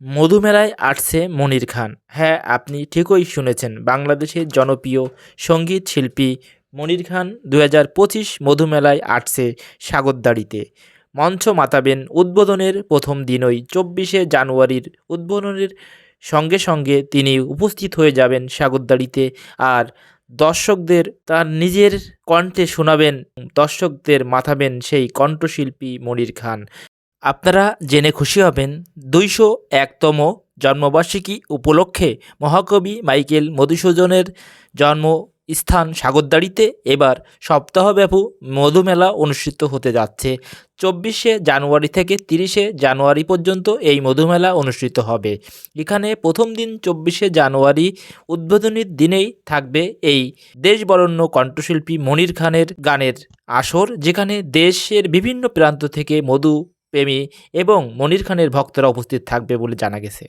মধুমেলায় আসছে মনির খান। হ্যাঁ, আপনি ঠিকই শুনেছেন। বাংলাদেশের জনপ্রিয় সঙ্গীত শিল্পী মনির খান ২০২৫ মধুমেলায় আসছে সাগরদাড়িতে। মঞ্চ মাতাবেন উদ্বোধনের প্রথম দিনই ২৪শে জানুয়ারির উদ্বোধনের সঙ্গে সঙ্গে তিনি উপস্থিত হয়ে যাবেন সাগরদাড়িতে। আর দর্শকদের তার নিজের কণ্ঠে শোনাবেন, দর্শকদের মাতাবেন সেই কণ্ঠশিল্পী মনির খান। আপনারা জেনে খুশি হবেন ২০১তম জন্মবার্ষিকী উপলক্ষে মহাকবি মাইকেল মধুসূদনের জন্মস্থান সাগরদাড়িতে এবার সপ্তাহব্যাপী মধুমেলা অনুষ্ঠিত হতে যাচ্ছে। ২৪শে জানুয়ারি থেকে ৩০শে জানুয়ারি পর্যন্ত এই মধুমেলা অনুষ্ঠিত হবে। এখানে প্রথম দিন ২৪শে জানুয়ারি উদ্বোধনীর দিনেই থাকবে এই দেশবরেণ্য কণ্ঠশিল্পী মনির খানের গানের আসর, যেখানে দেশের বিভিন্ন প্রান্ত থেকে মধু প্রেমী এবং মনির খানের ভক্তরা উপস্থিত থাকবে বলে জানা গেছে।